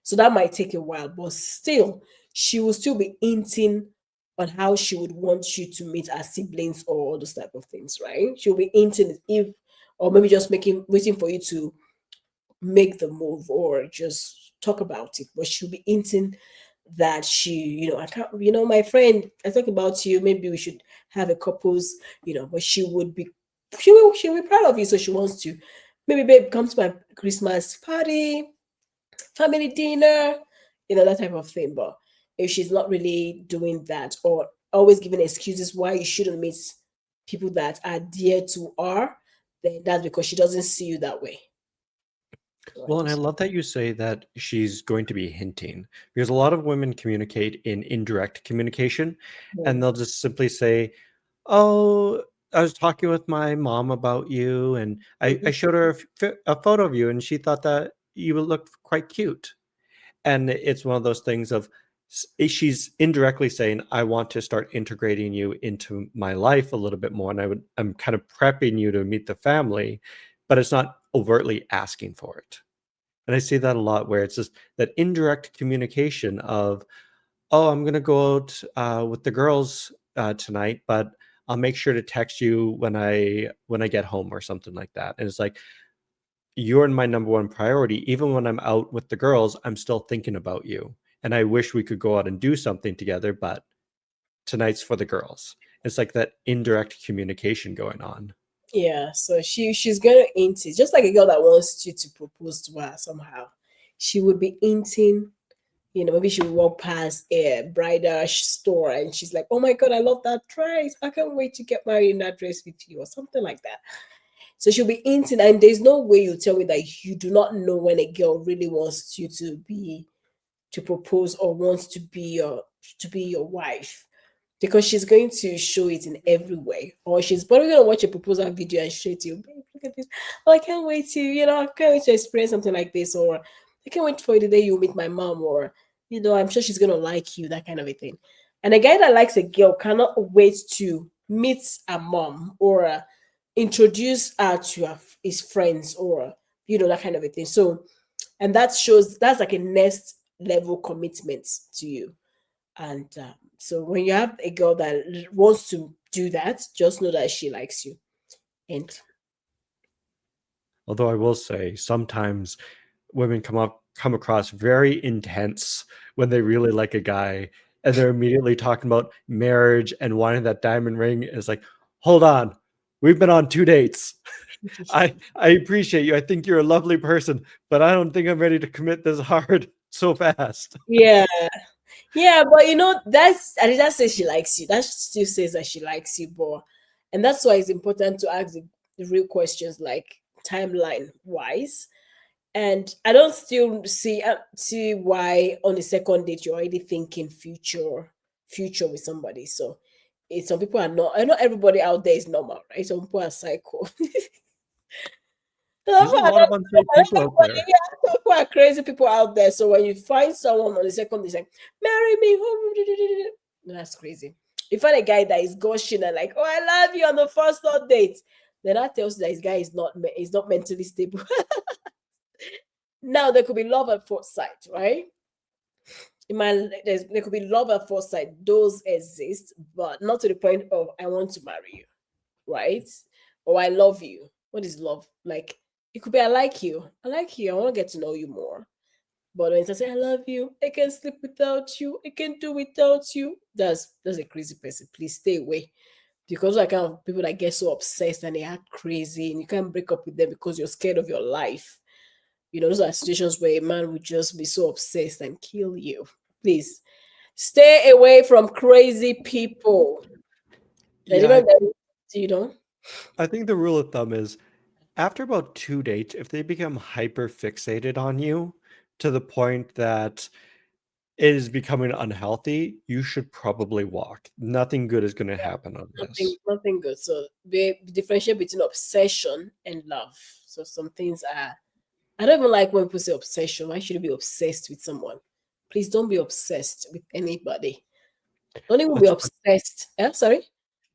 So that might take a while, but still, she will still be hinting on how she would want you to meet her siblings or all those type of things, right? She'll be hinting if, or maybe just waiting for you to make the move or just talk about it. But she'll be hinting that I can't, my friend, I talk about you. Maybe we should have a couples, but she'll be proud of you. So she wants to, maybe babe, come to my Christmas party, family dinner, that type of thing. But if she's not really doing that or always giving excuses why you shouldn't meet people that are dear to her, then that's because she doesn't see you that way. Well, and I Right. love that you say that she's going to be hinting because a lot of women communicate in indirect communication and Mm. they'll just simply say, oh, I was talking with my mom about you and I Mhm. showed her a photo of you and she thought that you would look quite cute. And it's one of those things of she's indirectly saying, I want to start integrating you into my life a little bit more. And I'm kind of prepping you to meet the family, but it's not overtly asking for it. And I see that a lot where it's just that indirect communication of, oh, I'm going to go out with the girls tonight, but I'll make sure to text you when I get home or something like that. And it's like, you're my number one priority. Even when I'm out with the girls, I'm still thinking about you. And I wish we could go out and do something together, but tonight's for the girls. It's like that indirect communication going on. Yeah, so she's gonna hint it, just like a girl that wants you to propose to her somehow. She would be hinting, maybe she would walk past a bridal store and she's like, "Oh my god, I love that dress! I can't wait to get married in that dress with you," or something like that. So she'll be hinting, and there's no way you tell me that you do not know when a girl really wants you to propose or wants to be your to be your wife, because she's going to show it in every way. Or she's probably going to watch a proposal video and show it to you. Babe, look at this. Oh, I can't wait to, I can't wait to experience something like this. Or I can't wait for the day you meet my mom. Or, I'm sure she's going to like you, that kind of a thing. And a guy that likes a girl cannot wait to meet a mom or introduce her to his friends or, that kind of a thing. So, and that shows that's like a next level commitment to you. And so when you have a girl that wants to do that, just know that she likes you. And Although I will say sometimes women come across very intense when they really like a guy, and they're immediately talking about marriage and wanting that diamond ring. It's like, hold on, we've been on 2 dates. I appreciate you. I think you're a lovely person, but I don't think I'm ready to commit this hard so fast. yeah, yeah, but that's Adida says she likes you. That still says that she likes you, but and that's why it's important to ask the real questions like timeline wise. And I don't still see why on the second date you're already thinking future with somebody. So some people are not. I know everybody out there is normal, right? Some people are psycho. Some There's people a are lot of not- unsafe people out there. yeah, some people are crazy people out there. So when you find someone on the second, they say, "Marry me," that's crazy. You find a guy that is gushing and like, "Oh, I love you" on the first third date, then that tells you that this guy is not mentally stable. Now there could be love at first sight, right? There could be love at first sight. Those exist, but not to the point of I want to marry you, right? Or I love you. What is love? Like it could be I like you. I like you. I want to get to know you more. But when I say I love you, I can sleep without you. I can do without you. That's a crazy person. Please stay away. Because I kind of people that get so obsessed and they act crazy and you can't break up with them because you're scared of your life. Those are situations where a man would just be so obsessed and kill you. Please stay away from crazy people. That Yeah, even that, you know. I think the rule of thumb is after about 2 dates, if they become hyper fixated on you to the point that it is becoming unhealthy, you should probably walk. Nothing good is going to happen on Nothing, this. nothing good. So differentiate between obsession and love. So some things are. I don't even like when people say obsession. Why should you be obsessed with someone? Please don't be obsessed with anybody. Don't even be That's obsessed. Yeah, sorry.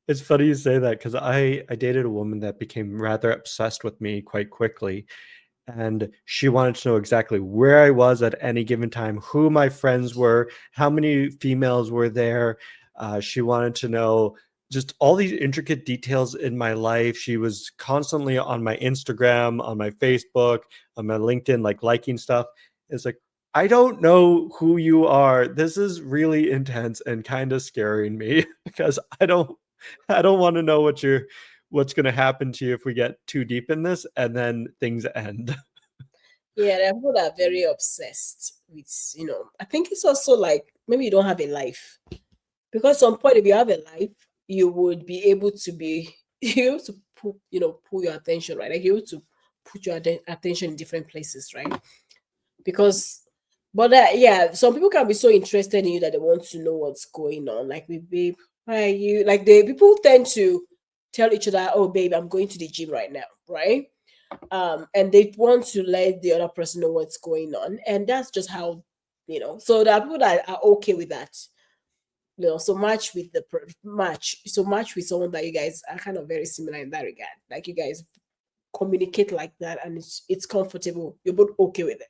It's funny you say that because I dated a woman that became rather obsessed with me quite quickly, and she wanted to know exactly where I was at any given time, who my friends were, how many females were there. She wanted to know just all these intricate details in my life. She was constantly on my Instagram, on my Facebook, on my LinkedIn, like liking stuff. It's like, I don't know who you are. This is really intense and kind of scaring me because I don't want to know what's going to happen to you if we get too deep in this and then things end. Yeah, there are people that are very obsessed with, I think it's also like maybe you don't have a life. Because at some point, if you have a life, you would be able to be able to pull your attention, right? Like you're able to put your attention in different places, right? Because but yeah, some people can be so interested in you that they want to know what's going on. Like, babe, why are you like the people tend to tell each other, oh babe, I'm going to the gym right now, right? And they want to let the other person know what's going on, and that's just how, so there are people that are okay with that, so match with someone that you guys are kind of very similar in that regard, like you guys communicate like that and it's comfortable, you're both okay with it.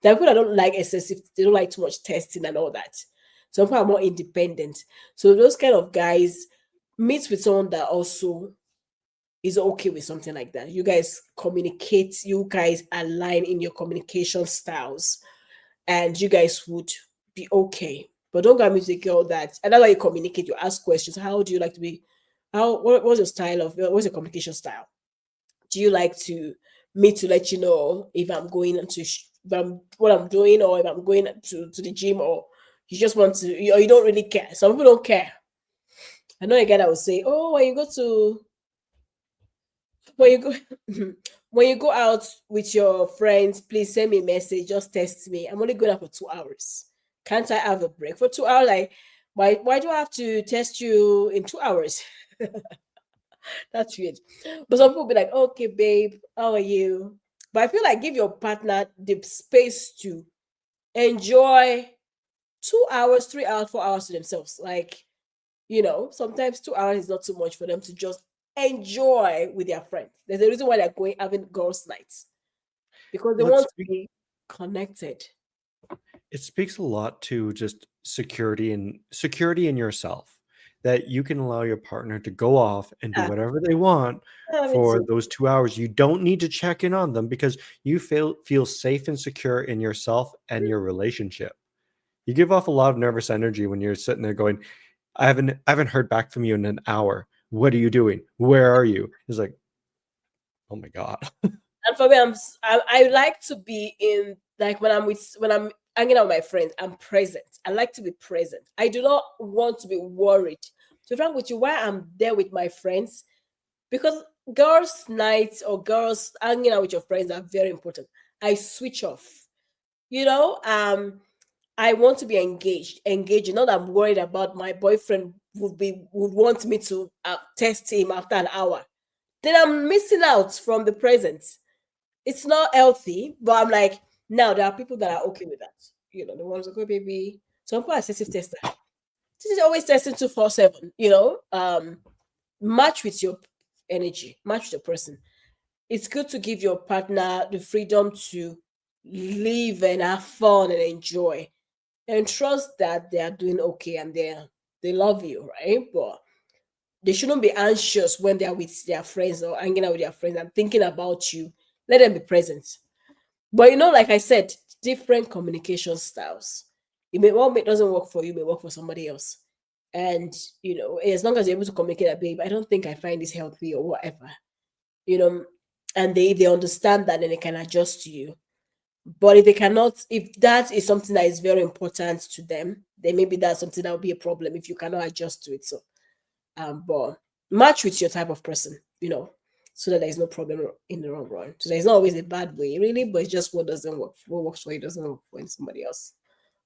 There are people that don't like excessive, they don't like too much testing and all that. Some people are more independent, so those kind of guys meet with someone that also is okay with something like that. You guys communicate, you guys align in your communication styles, and you guys would be okay. But don't get me to a girl that, and that's why you communicate, you ask questions. How do you like to be? What's your style of, what's your communication style? Do you like to me to let you know if I'm going into if I'm what I'm doing, or if I'm going to the gym, or you just want to, or you don't really care? Some people don't care. I know a guy that will say, "Oh, when you go when you go out with your friends, please send me a message, just text me. I'm only going out for 2 hours." Can't I have a break for 2 hours? Like, why do I have to test you in 2 hours? That's weird. But some people be like, okay, babe, how are you? But I feel like give your partner the space to enjoy 2 hours, 3 hours, 4 hours to themselves. Like, sometimes 2 hours is not too much for them to just enjoy with their friends. There's a reason why they're going having girls' nights because they Well, want to be connected. it speaks a lot to just security in yourself, that you can allow your partner to go off and do Yeah, whatever they want yeah, me for too. those 2 hours. You don't need to check in on them because you feel safe and secure in yourself and your relationship. You give off a lot of nervous energy when you're sitting there going, I haven't heard back from you in an hour. What are you doing? Where are you? It's like, oh my God. And for me, I like to be in, like, when I'm hanging out with my friends. I'm present. I like to be present. I do not want to be worried. To be frank with you, why I'm there with my friends, because girls' nights or girls hanging out with your friends are very important. I switch off. You know, I want to be engaged. Not that I'm worried about my boyfriend would want me to test him after an hour. Then I'm missing out from the present. It's not healthy, but I'm like, now there are people that are okay with that. The ones that go, baby. Some people are sensitive tester. This is always testing 247. Match with your energy, match with your person. It's good to give your partner the freedom to live and have fun and enjoy, and trust that they are doing okay and they love you, right? But they shouldn't be anxious when they are with their friends or hanging out with their friends and thinking about you. Let them be present. But like I said, different communication styles. What doesn't work for you may work for somebody else. And as long as you're able to communicate that, babe, I don't think I find this healthy or whatever. You know, and they understand that and they can adjust to you. But if they cannot, if that is something that is very important to them, then maybe that's something that will be a problem if you cannot adjust to it. So but match with your type of person, so that there's no problem in the long run. So there's not always a bad way, really, but it's just what doesn't work. What works for you doesn't work for somebody else.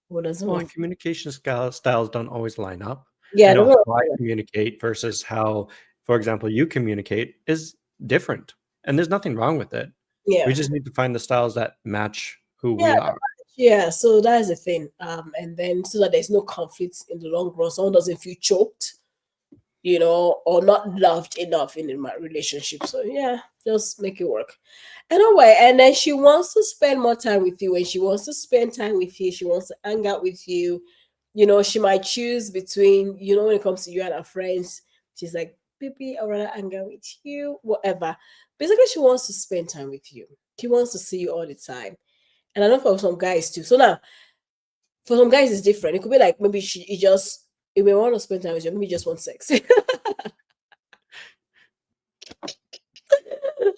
What doesn't Well, work and for communication styles don't always line up. Yeah, I it know doesn't how work I for you. communicate versus how, for example, you communicate is different. And there's nothing wrong with it. We Yeah. just need to find the styles that match who Yeah, we are. yeah. So that's the thing. And then so that there's no conflict in the long run. Someone doesn't feel choked, or not loved enough in my relationship. So yeah, just make it work. Anyway, and then she wants to spend more time with you. When she wants to spend time with you, she wants to hang out with you. She might choose between, when it comes to you and her friends, she's like, baby, I'd rather hang out with you, whatever. Basically, she wants to spend time with you. She wants to see you all the time. And I know for some guys too. So now, for some guys, it's different. It could be like maybe he may want to spend time with you, maybe just want sex.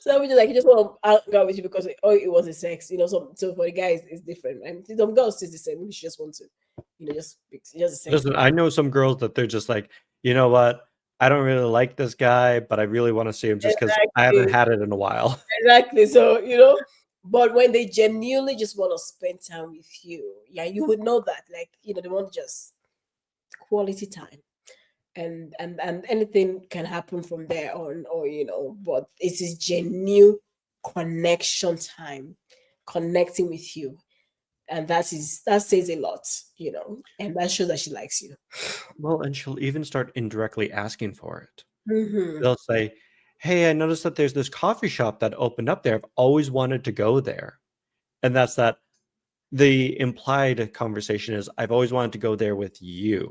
So we just like, he just want to hang out with you because it was a sex, so for the guys it's different. And some girls it's the same. Maybe she just wants to, just a sex. Listen, I know some girls that they're just like, you know what? I don't really like this guy, but I really want to see him just because I haven't Exactly. had it in a while. Exactly. So, but when they genuinely just want to spend time with you, yeah, you would know that. Like, they want just quality time. And anything can happen from there on, or but it is genuine connection time, connecting with you. And that says a lot, and that shows that she likes you. Well, and she'll even start indirectly asking for it. Mm-hmm. They'll say, "Hey, I noticed that there's this coffee shop that opened up there. I've always wanted to go there." And that's that the implied conversation is, "I've always wanted to go there with you,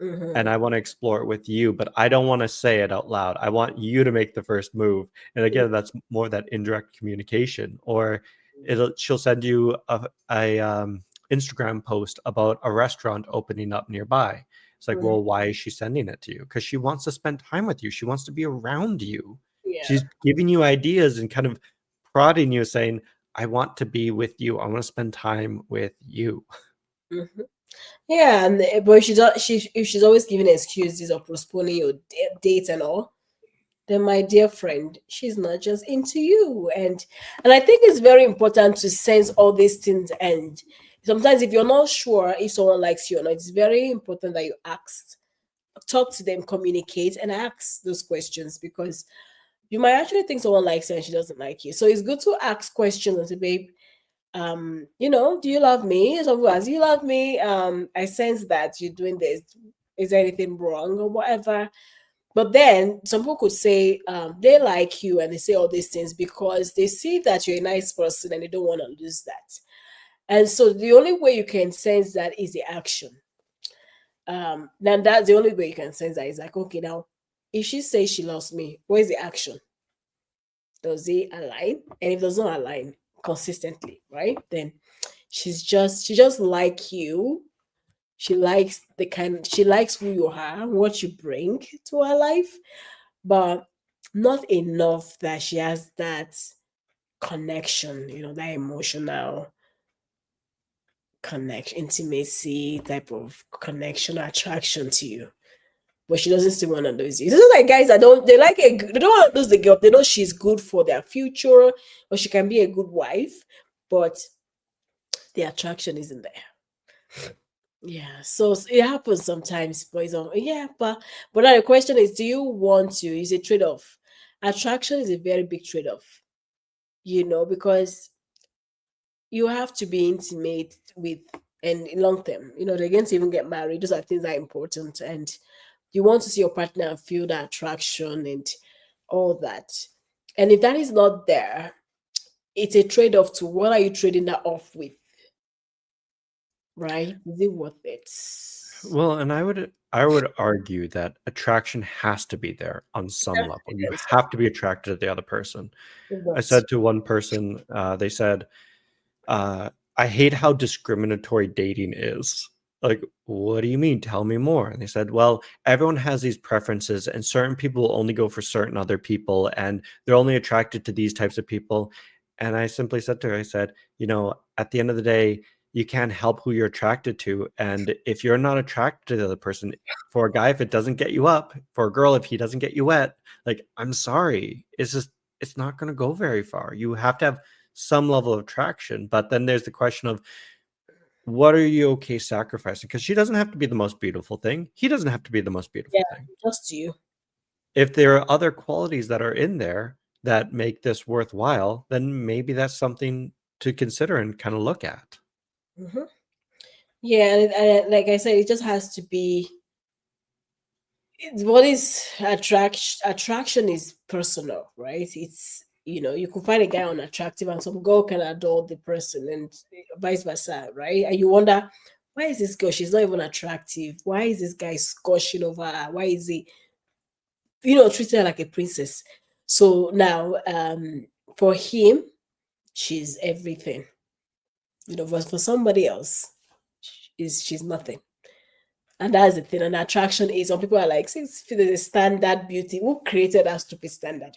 and Mm-hmm. I want to explore it with you, but I don't want to say it out loud. I want you to make the first move." And again, that's more that indirect communication. Or she'll send you a Instagram post about a restaurant opening up nearby. It's like, Mm-hmm. well, why is she sending it to you? Because she wants to spend time with you. She wants to be around you. Yeah. She's giving you ideas and kind of prodding you, saying, I want to be with you. I want to spend time with you. Mm-hmm. Yeah, and but if she's always giving excuses or postponing your date and all, then my dear friend, she's not just into you. And I think it's very important to sense all these things, and Sometimes if you're not sure if someone likes you or not, it's very important that you ask, talk to them, communicate, and ask those questions, because you might actually think someone likes you and she doesn't like you. So it's good to ask questions and say, babe, do you love me? Some people ask, you love me? I sense that you're doing this. Is there anything wrong or whatever? But then some people could say they like you and they say all these things because they see that you're a nice person and they don't want to lose that. And so the only way you can sense that is the action. Then that's the only way you can sense that. Is like, okay, now if she says she loves me, where's the action? Does it align? And if it does not align consistently, right? Then she just like you. She likes who you are, what you bring to her life, but not enough that she has that connection, that emotional connection, intimacy type of connection or attraction to you. But she doesn't still want to lose you. This is like guys that don't they like they don't want to lose the girl. They know she's good for their future, or she can be a good wife, but the attraction isn't there. Yeah, so it happens sometimes, but yeah, but now the question is, do you want to? Is a trade off. Attraction is a very big trade off, because you have to be intimate with and long term. They're going to even get married. Those are things that are important, and you want to see your partner and feel that attraction and all that. And if that is not there, it's a trade off to what are you trading that off with, right? Is it worth it? Well, and I would argue that attraction has to be there on some Yeah, level. it You is. have to be attracted to the other person. It I does. said to one person, they said, uh, I hate how discriminatory dating is. Like, what do you mean? Tell me more. And they said, well, everyone has these preferences, and certain people will only go for certain other people, and they're only attracted to these types of people. And I simply said to her, I said, at the end of the day, you can't help who you're attracted to. And if you're not attracted to the other person, for a guy, if it doesn't get you up, for a girl, if he doesn't get you wet, like, I'm sorry. It's not going to go very far. You have to have some level of attraction. But then there's the question of what are you okay sacrificing? Because she doesn't have to be the most beautiful thing. He doesn't have to be the most Yeah, beautiful thing. just you. If there are other qualities that are in there that make this worthwhile, then maybe that's something to consider and kind of look at. Hmm. Yeah, and like I said, it just has to be. What is attraction is personal, right? It's you could find a guy unattractive and some girl can adore the person and vice versa, right? And you wonder, why is this girl, she's not even attractive, why is this guy scoshing over her, why is he treating her like a princess? So now for him, she's everything, but for somebody else, she's nothing. And that's the thing. And attraction is, some people are like, 6 feet is a standard beauty. Who created that stupid standard?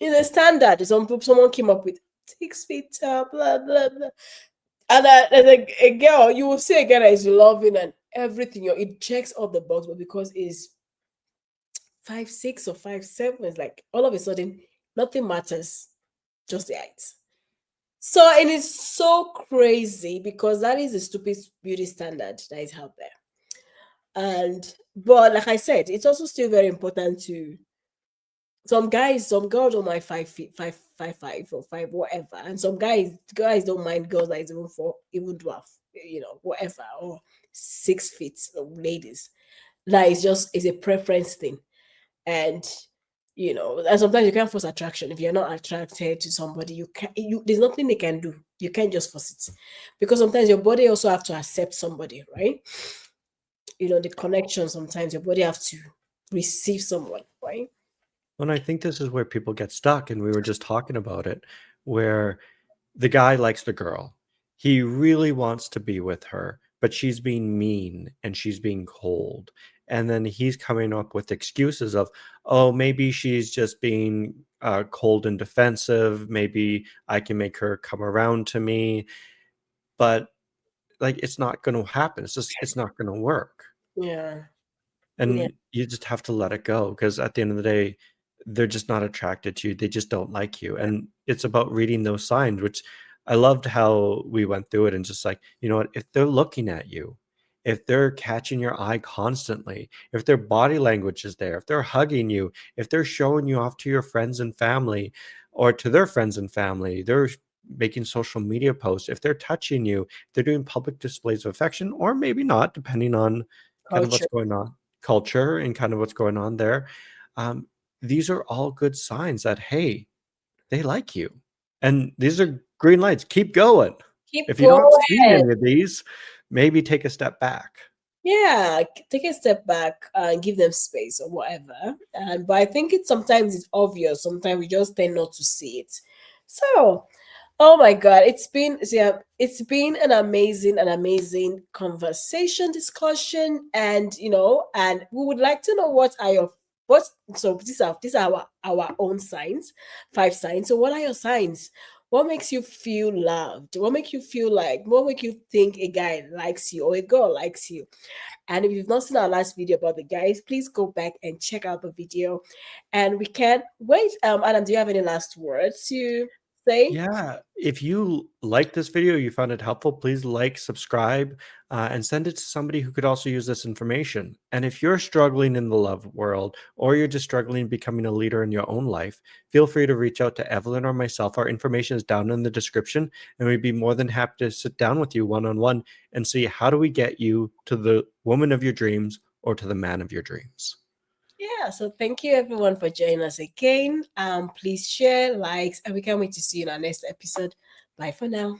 It's a standard. Someone came up with 6 feet tall, blah blah blah. And as a girl, you will see a girl that is loving and everything. It checks all the box, but because it's 5'6" or 5'7", it's like all of a sudden nothing matters, just the height. So it is so crazy because that is a stupid beauty standard that is out there. And but like I said, it's also still very important to some girls don't mind 5 feet, 5'5" or five whatever, and some guys don't mind girls that is even dwarf, whatever, or 6 feet ladies. That is just is a preference thing, and and sometimes you can't force attraction. If you're not attracted to somebody, there's nothing they can do. You can't just force it, because sometimes your body also have to accept somebody, right? The connection, sometimes your body have to receive someone, right? And I think this is where people get stuck. And we were just talking about it, where the guy likes the girl. He really wants to be with her, but she's being mean and she's being cold. And then he's coming up with excuses of, oh, maybe she's just being cold and defensive. Maybe I can make her come around to me. But like, it's not going to happen. It's not going to work. Yeah. Yeah. And you just have to let it go, because at the end of the day, they're just not attracted to you. They just don't like you. And it's about reading those signs, which I loved how we went through it and just like, you know what, if they're looking at you, if they're catching your eye constantly, if their body language is there, if they're hugging you, if they're showing you off to your friends and family or to their friends and family, they're making social media posts, if they're touching you, they're doing public displays of affection, or maybe not, depending on kind of what's Culture. going on, culture and kind of what's going on there. Um, these are all good signs that, hey, they like you. And these are green lights. Keep going. Keep If you don't see going. any of these, maybe take a step back. Yeah, take a step back and give them space or whatever. And but I think it's sometimes it's obvious. Sometimes we just tend not to see it. So, oh my God, it's been an amazing conversation, discussion, and and we would like to know what. So these are our own signs, 5 signs. So what are your signs? What makes you feel loved? What make you feel like? What make you think a guy likes you or a girl likes you? And if you've not seen our last video about the guys, please go back and check out the video. And we can't wait. Adam, do you have any last words to say? Yeah, if you like this video, you found it helpful, please like, subscribe, and send it to somebody who could also use this information. And if you're struggling in the love world, or you're just struggling becoming a leader in your own life, feel free to reach out to Evelyn or myself. Our information is down in the description, and we'd be more than happy to sit down with you one-on-one and see how do we get you to the woman of your dreams or to the man of your dreams. Yeah, so thank you everyone for joining us again. Please share, likes, and we can't wait to see you in our next episode. Bye for now.